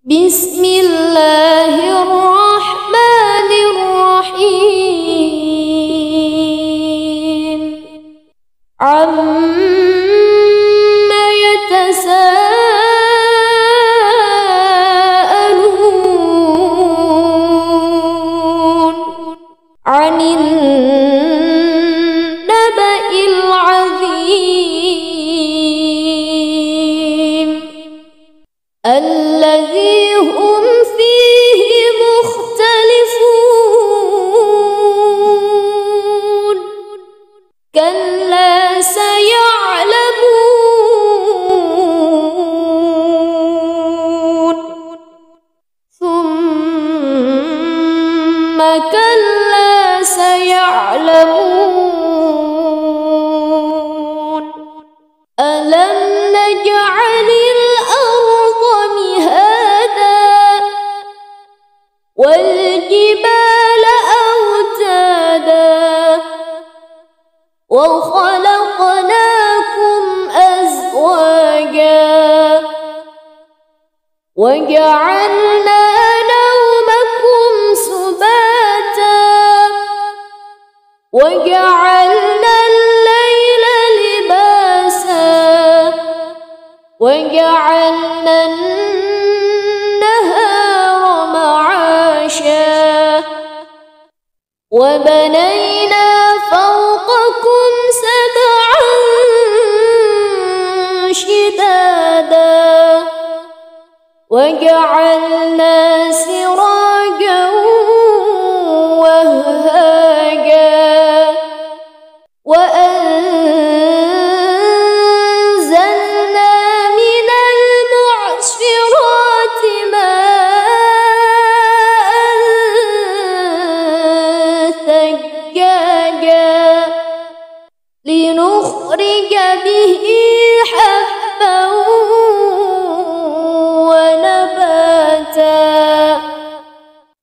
بسم الله الرحمن الرحيم عما يتساءلون عن النبأ العظيم الذي هم فيه مختلفون كلا سيعلمون ثم كلا سيعلمون ألم نجعل الأرض مهادا والجبال أوتادا وخلقناكم أزواجا وجعلنا نومكم سباتا وجعلنا الليل لباسا وجعلنا النهار معاشا وبنينا فوقكم سبعا شدادا وجعلنا سراجا وهاجا وأنزلنا من المعصرات ماء ثجاجا لنخرج به حبا ونباتا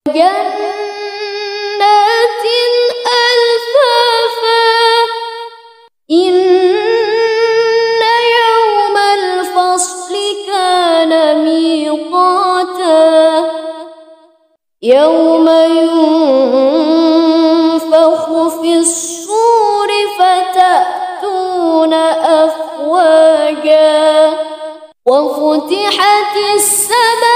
جنات ألفافا إن يوم الفصل كان ميقاتا يوم ينفخ في الصور فتأتون أفواجا وفتحت السماء